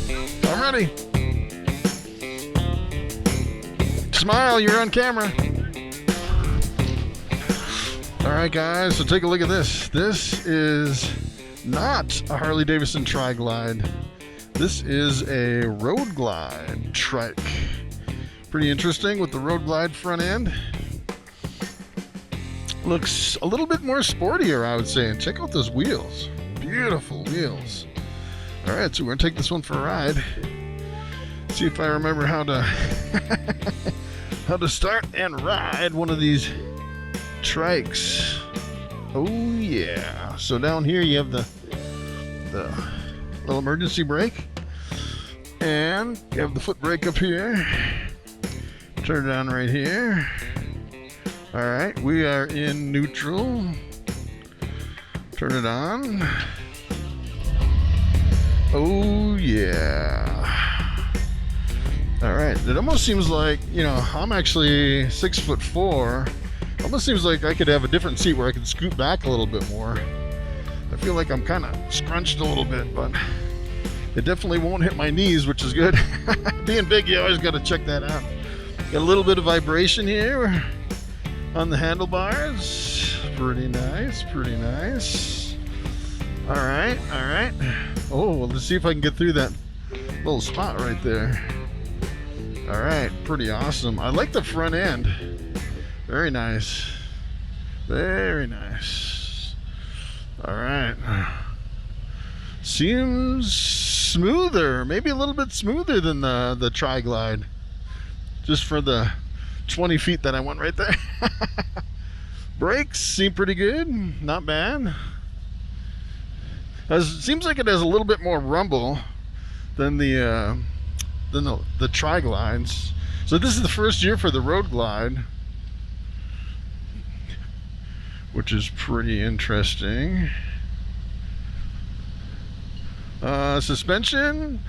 I'm ready. Smile, you're on camera. Alright guys, so take a look at this. This is not a Harley Davidson Glide. This is a Road Glide Trike. Pretty interesting with the Road Glide front end. Looks a little bit more sportier, I would say. And check out those wheels. Beautiful wheels. Alright, so we're going to take this one for a ride. See if I remember how to how to start and ride one of these Trikes. Oh yeah. So down here you have the little emergency brake. And you have the foot brake up here. Turn it on right here. Alright, we are in neutral. Turn it on. Oh yeah. Alright, it almost seems like, you know, I'm actually 6'4". Almost seems like I could have a different seat where I could scoot back a little bit more. I feel like I'm kind of scrunched a little bit, but it definitely won't hit my knees, which is good. Being big, you always got to check that out. Got a little bit of vibration here on the handlebars. Pretty nice, pretty nice. Alright, alright. Oh, well, let's see if I can get through that little spot right there. Alright, pretty awesome. I like the front end. Very nice. Very nice. Alright. Seems smoother. Maybe a little bit smoother than the Glide. Just for the 20 feet that I went right there. Brakes seem pretty good. Not bad. Seems like it has a little bit more rumble than the Glides. So this is the first year for the Road Glide, which is pretty interesting. Suspension,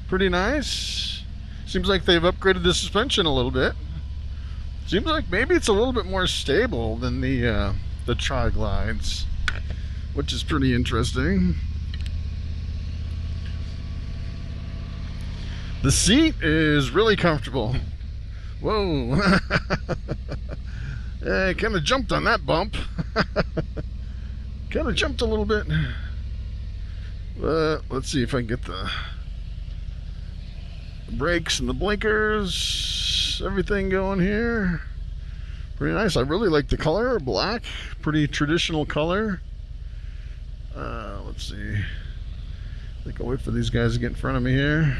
pretty nice. Seems like they've upgraded the suspension a little bit. Seems like maybe it's a little bit more stable than the Glides, which is pretty interesting. The seat is really comfortable. Whoa. I kind of jumped on that bump. Kind of jumped a little bit. But let's see if I can get the brakes and the blinkers, everything going here. Pretty nice. I really like the color, black. Pretty traditional color. Let's see. I think I'll wait for these guys to get in front of me here.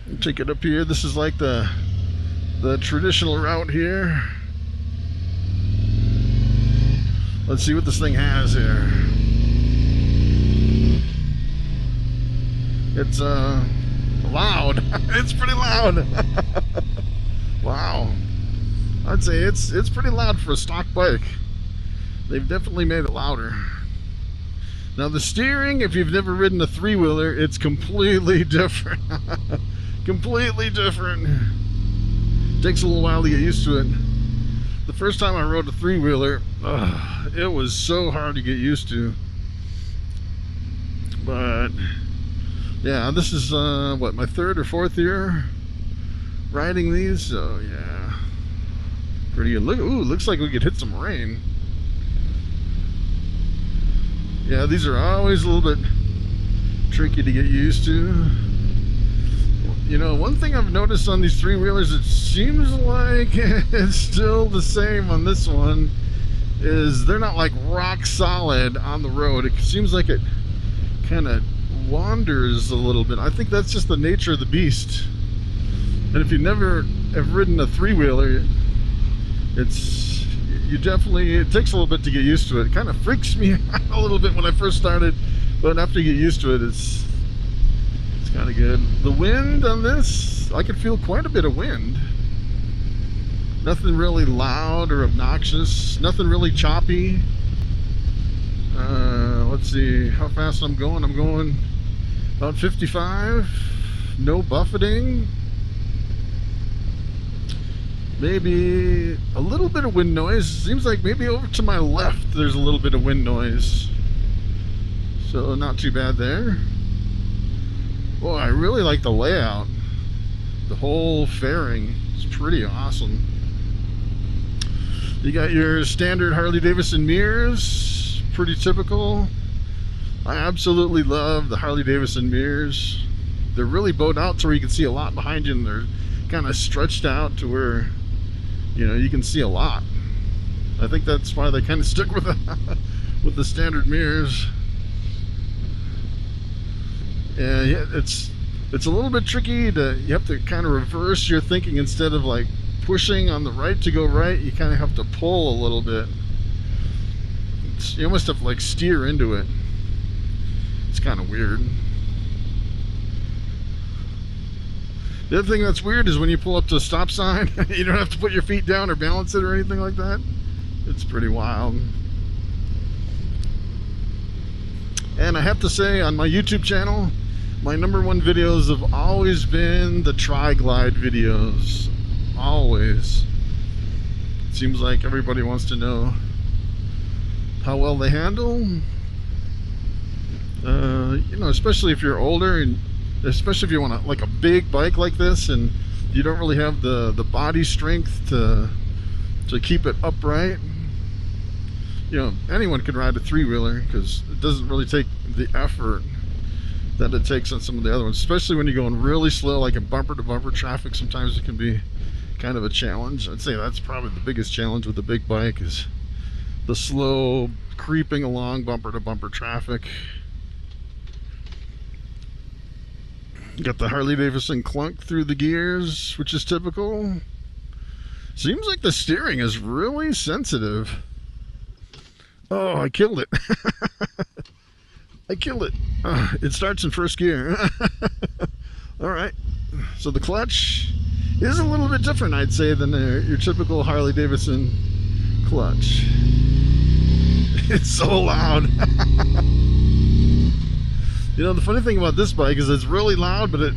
And take it up here. This is like the traditional route here. Let's see what this thing has here. It's loud. It's pretty loud. Wow. I'd say it's pretty loud for a stock bike. They've definitely made it louder. Now the steering, if you've never ridden a three-wheeler, it's completely different. Completely different. Takes a little while to get used to it. The first time I rode a three-wheeler, it was so hard to get used to. But yeah, this is what, my third or fourth year riding these, so yeah, pretty good. Look, ooh, looks like we could hit some rain. Yeah, these are always a little bit tricky to get used to. You know, one thing I've noticed on these three-wheelers, it seems like it's still the same on this one, is they're not like rock solid on the road. It seems like it kind of wanders a little bit. I think that's just the nature of the beast. And if you never have ridden a three-wheeler, it takes a little bit to get used to it. It kind of freaks me out a little bit when I first started, but after you get used to it, it's kind of good. The wind on this, I could feel quite a bit of wind. Nothing really loud or obnoxious, nothing really choppy. Let's see how fast I'm going. I'm going about 55. No buffeting. Maybe a little bit of wind noise. Seems like maybe over to my left there's a little bit of wind noise. So not too bad there. Boy, I really like the layout. The whole fairing is pretty awesome. You got your standard Harley Davidson mirrors, pretty typical. I absolutely love the Harley Davidson mirrors. They're really bowed out to where you can see a lot behind you, and they're kind of stretched out to where, you know, you can see a lot. I think that's why they kind of stick with with the standard mirrors. And yeah, it's a little bit tricky to, you have to kind of reverse your thinking. Instead of like pushing on the right to go right, you kind of have to pull a little bit. You almost have to like steer into it. It's kind of weird. The other thing that's weird is when you pull up to a stop sign, you don't have to put your feet down or balance it or anything like that. It's pretty wild. And I have to say, on my YouTube channel, my #1 videos have always been the Tri-Glide videos. Always. It seems like everybody wants to know how well they handle. You know, especially if you're older, and especially if you want like a big bike like this and you don't really have the body strength to keep it upright. You know, anyone can ride a three-wheeler because it doesn't really take the effort that it takes on some of the other ones, especially when you're going really slow, like in bumper-to-bumper traffic. Sometimes it can be kind of a challenge. I'd say that's probably the biggest challenge with the big bike, is the slow creeping along bumper-to-bumper traffic. You got the Harley Davidson clunk through the gears, which is typical. Seems like the steering is really sensitive. Oh, I killed it. I killed it. It starts in first gear. Alright, so the clutch is a little bit different, I'd say, than your typical Harley Davidson clutch. It's so loud. You know, the funny thing about this bike is it's really loud, but it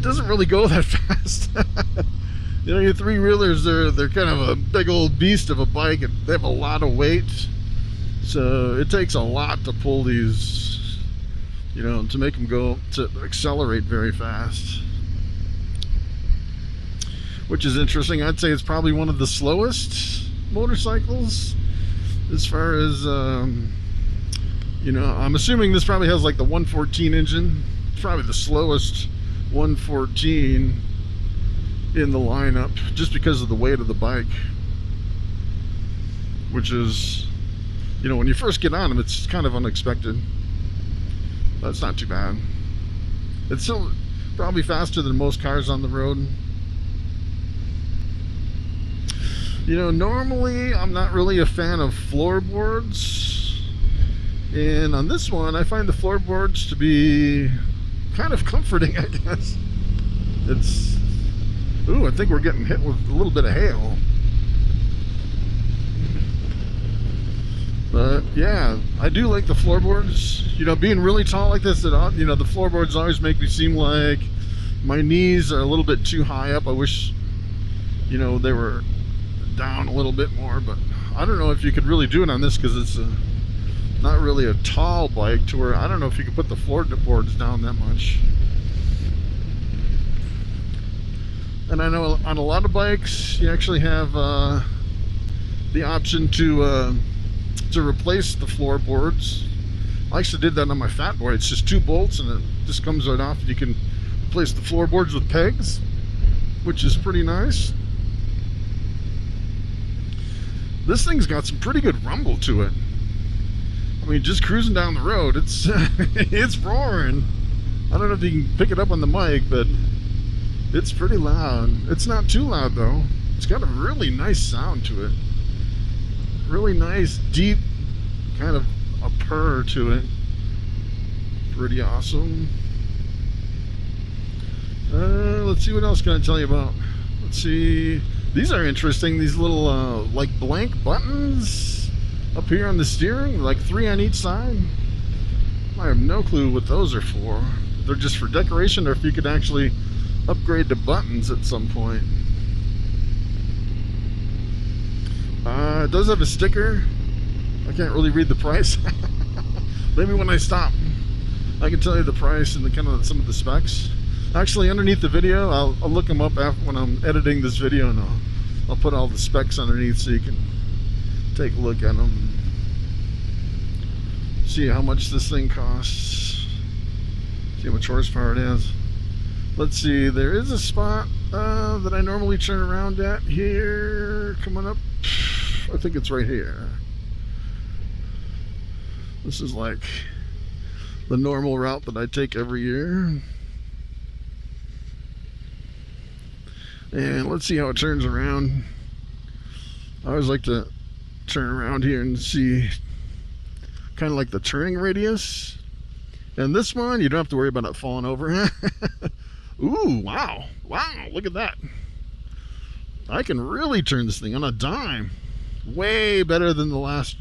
doesn't really go that fast. You know, your three-wheelers, they're kind of a big old beast of a bike, and they have a lot of weight. So it takes a lot to pull these, you know, to make them go, to accelerate very fast. Which is interesting. I'd say it's probably one of the slowest motorcycles as far as, you know, I'm assuming this probably has like the 114 engine. It's probably the slowest 114 in the lineup, just because of the weight of the bike, which is, you know, when you first get on them, it's kind of unexpected. That's not too bad. It's still probably faster than most cars on the road. You know, normally I'm not really a fan of floorboards, and on this one I find the floorboards to be kind of comforting, I guess. It's, ooh, I think we're getting hit with a little bit of hail. But yeah, I do like the floorboards. You know, being really tall like this, you know, the floorboards always make me seem like my knees are a little bit too high up. I wish, you know, they were down a little bit more, but I don't know if you could really do it on this, because it's not really a tall bike to where I don't know if you could put the floorboards down that much. And I know on a lot of bikes you actually have the option to replace the floorboards. I actually did that on my Fat Boy. It's just 2 bolts and it just comes right off. You can replace the floorboards with pegs, which is pretty nice. This thing's got some pretty good rumble to it. I mean, just cruising down the road, it's it's roaring. I don't know if you can pick it up on the mic, but it's pretty loud. It's not too loud though. It's got a really nice sound to it. Really nice, deep, kind of a purr to it. Pretty awesome. Let's see, what else can I tell you about? Let's see. These are interesting. These little like blank buttons up here on the steering, like 3 on each side. I have no clue what those are for. They're just for decoration, or if you could actually upgrade the buttons at some point. It does have a sticker. I can't really read the price. Maybe when I stop. I can tell you the price and the kind of some of the specs. Actually, underneath the video, I'll look them up after when I'm editing this video, and I'll put all the specs underneath so you can take a look at them. See how much this thing costs. See how much horsepower it has. Let's see, there is a spot that I normally turn around at here, coming up. I think it's right here. This is like the normal route that I take every year. And let's see how it turns around. I always like to turn around here and see kind of like the turning radius. And this one, you don't have to worry about it falling over. Ooh, wow. Wow, look at that. I can really turn this thing on a dime. Way better than the last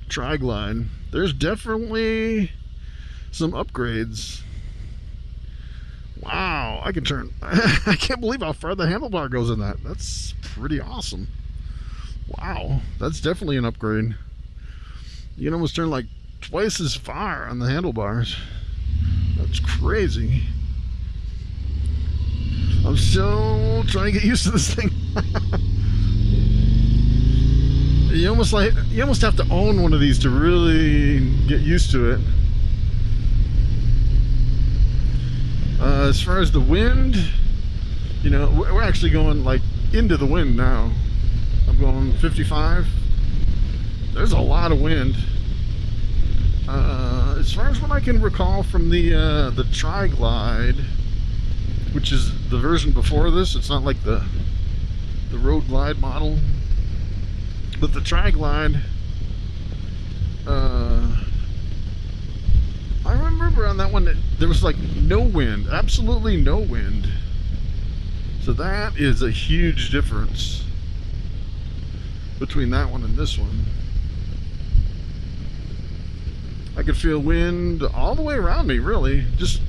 Trike Glide. There's definitely some upgrades. Wow, I can turn. I can't believe how far the handlebar goes in that. That's pretty awesome. Wow, that's definitely an upgrade. You can almost turn like twice as far on the handlebars. That's crazy. I'm still trying to get used to this thing. You almost have to own one of these to really get used to it. As far as the wind, you know, we're actually going like into the wind now. I'm going 55. There's a lot of wind. As far as what I can recall from the Trike Glide, which is the version before this, it's not like the Road Glide model, but the Trike Glide, I remember on that one that there was like no wind, absolutely no wind. So that is a huge difference between that one and this one. I could feel wind all the way around me, really just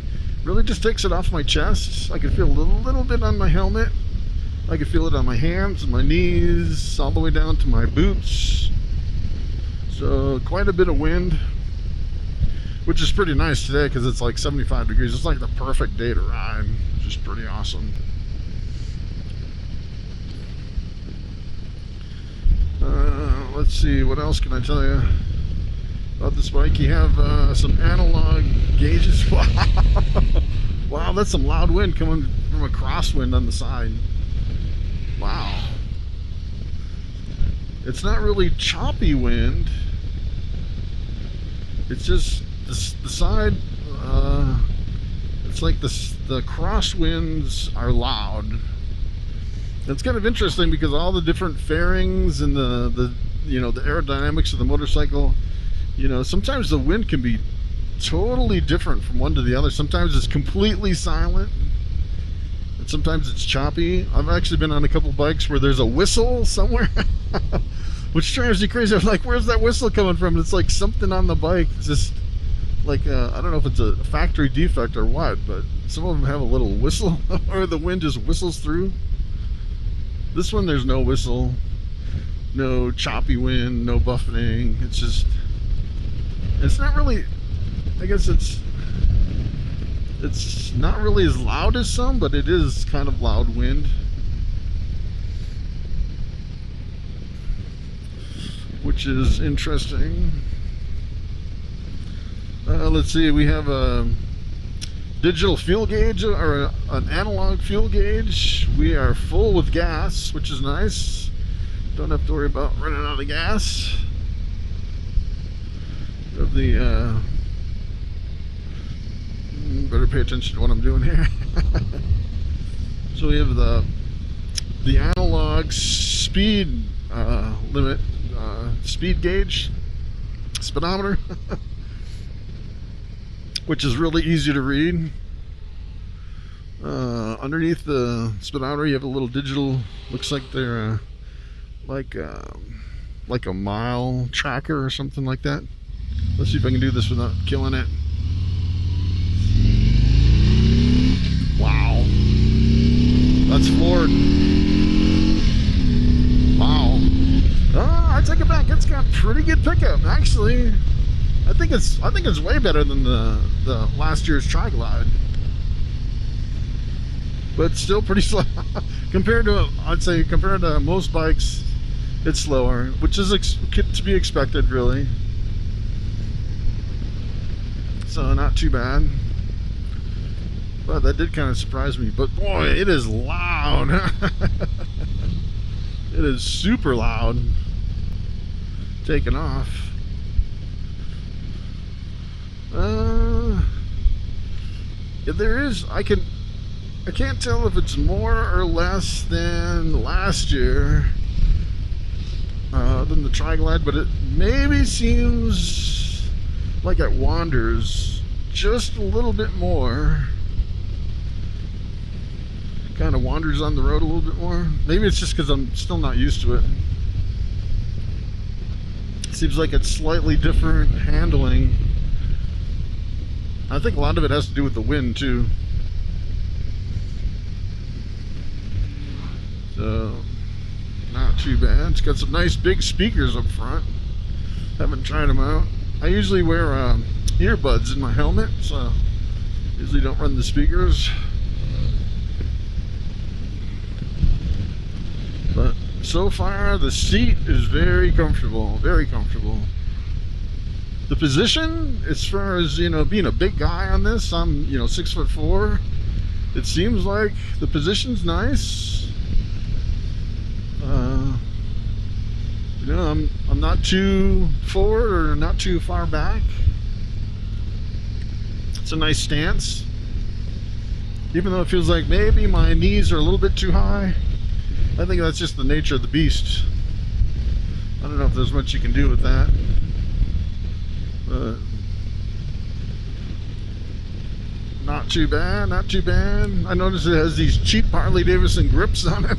takes it off my chest. I could feel a little bit on my helmet. I could feel it on my hands and my knees, all the way down to my boots. So quite a bit of wind, which is pretty nice today because it's like 75 degrees. It's like the perfect day to ride, which is pretty awesome. Let's see, what else can I tell you about this bike? You have some analog gauges. Wow, that's some loud wind coming from a crosswind on the side. Wow. It's not really choppy wind. It's just the side, it's like the crosswinds are loud. It's kind of interesting because all the different fairings and the you know, the aerodynamics of the motorcycle, you know, sometimes the wind can be totally different from one to the other. Sometimes it's completely silent, and sometimes it's choppy. I've actually been on a couple bikes where there's a whistle somewhere, which drives you crazy. I'm like, where's that whistle coming from? And it's like something on the bike. It's just like, I don't know if it's a factory defect or what, but some of them have a little whistle or the wind just whistles through. This one, there's no whistle, no choppy wind, no buffeting. It's just, it's not really, I guess it's not really as loud as some, but it is kind of loud wind. Which is interesting. Let's see, we have a digital fuel gauge or an analog fuel gauge. We are full with gas, which is nice. Don't have to worry about running out of gas. Of the better pay attention to what I'm doing here. So we have the analog speed limit, speed gauge, speedometer, which is really easy to read. Underneath the speedometer, you have a little digital. Looks like they're like a mile tracker or something like that. Let's see if I can do this without killing it. Wow, that's floored. Wow. I take it back. It's got pretty good pickup, actually. I think it's way better than the last year's Trike Glide, but still pretty slow compared to, I'd say, compared to most bikes. It's slower, which is to be expected, really. So not too bad. But that did kind of surprise me. But boy, it is loud. It is super loud. Taking off. Yeah, there is. I can't tell if it's more or less than last year, than the Trike Glide, but it maybe seems like it wanders just a little bit more. Kind of wanders on the road a little bit more. Maybe it's just because I'm still not used to it. Seems like it's slightly different handling. I think a lot of it has to do with the wind too. So not too bad. It's got some nice big speakers up front. Haven't tried them out. I usually wear earbuds in my helmet, so usually don't run the speakers. But so far the seat is very comfortable, very comfortable. The position, as far as, you know, being a big guy on this, I'm, you know, 6'4". It seems like the position's nice. You know, I'm not too forward or not too far back. It's a nice stance. Even though it feels like maybe my knees are a little bit too high, I think that's just the nature of the beast. I don't know if there's much you can do with that. But not too bad, not too bad. I noticed it has these cheap Harley Davidson grips on it.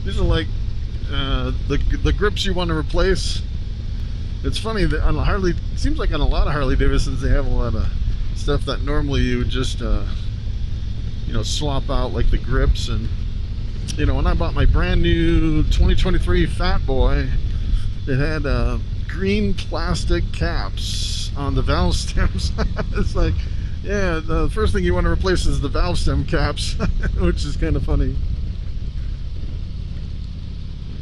These are like the grips you want to replace. It's funny that on a Harley, it seems like on a lot of Harley Davidsons they have a lot of stuff that normally you would just you know, swap out, like the grips. And you know, when I bought my brand new 2023 Fat Boy, it had green plastic caps on the valve stems. It's like, yeah, the first thing you want to replace is the valve stem caps, which is kind of funny.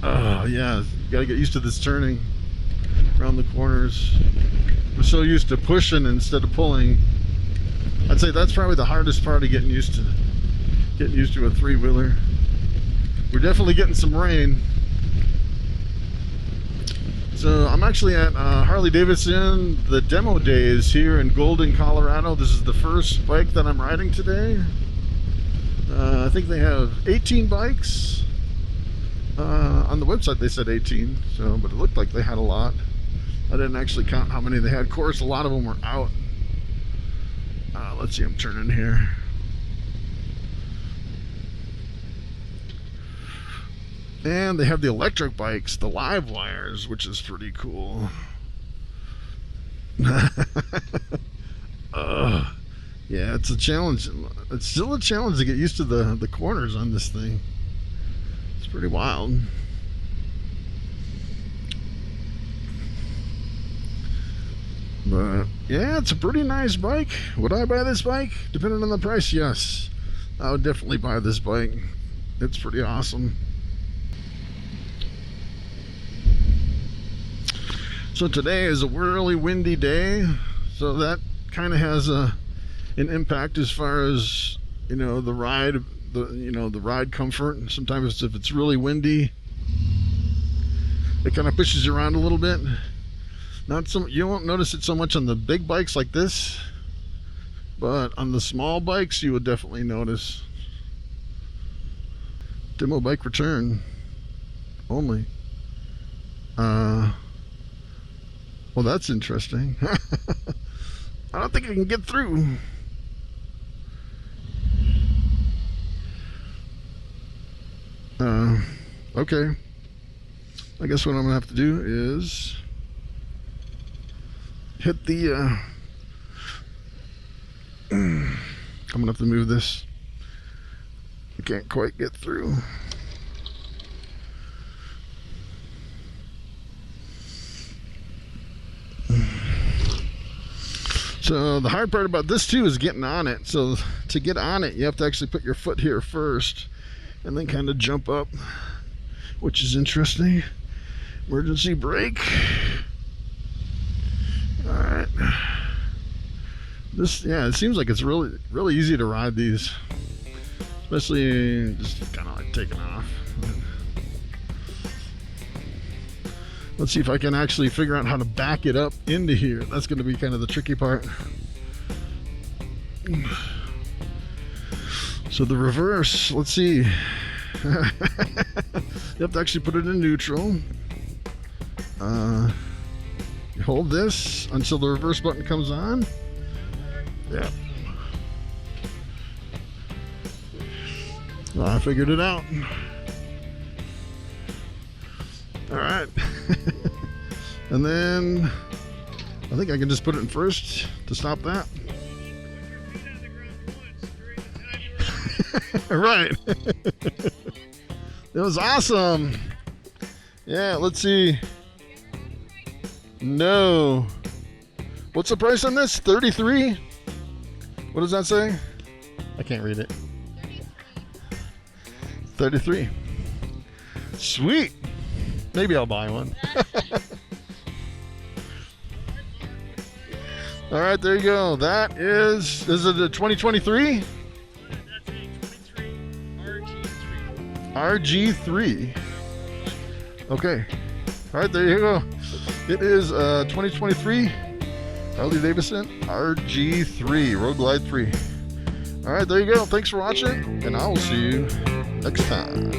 Oh yeah, you gotta get used to this turning around the corners. I'm so used to pushing instead of pulling. I'd say that's probably the hardest part of getting used to a three-wheeler. We're definitely getting some rain. So I'm actually at Harley Davidson, the demo days here in Golden, Colorado. This is the first bike that I'm riding today. I think they have 18 bikes. On the website they said 18, so, but it looked like they had a lot. I didn't actually count how many they had. Of course, a lot of them were out. Let's see, I'm turning here. And they have the electric bikes, the live wires, which is pretty cool. Yeah, it's a challenge. It's still a challenge to get used to the corners on this thing. It's pretty wild. But yeah, it's a pretty nice bike. Would I buy this bike? Depending on the price, yes. I would definitely buy this bike. It's pretty awesome. So today is a really windy day, so that kind of has an impact as far as, you know, the ride, the ride comfort. Sometimes if it's really windy, it kind of pushes you around a little bit. You won't notice it so much on the big bikes like this, but on the small bikes you would definitely notice. Demo bike return only. Well, that's interesting. I don't think I can get through. Okay. I guess what I'm gonna have to do is hit the I'm gonna have to move this. I can't quite get through. So the hard part about this too is getting on it. So to get on it, you have to actually put your foot here first and then kind of jump up, which is interesting. Emergency brake. All right. This, yeah, it seems like it's really easy to ride these, especially just kind of like taking off. Let's see if I can actually figure out how to back it up into here. That's going to be kind of the tricky part. So the reverse, let's see. You have to actually put it in neutral. You hold this until the reverse button comes on. Yeah. Well, I figured it out. All right. And then I think I can just put it in first to stop that. Right. It was awesome. Yeah, let's see. No. What's the price on this? 33? What does that say? I can't read it. 33. Sweet. Maybe I'll buy one. All right, there you go. That is it a 2023? That's a 23 RG3. RG3. Okay. All right, there you go. It is 2023 Harley Davidson RG3 Road Glide 3. All right, there you go. Thanks for watching, and I will see you next time.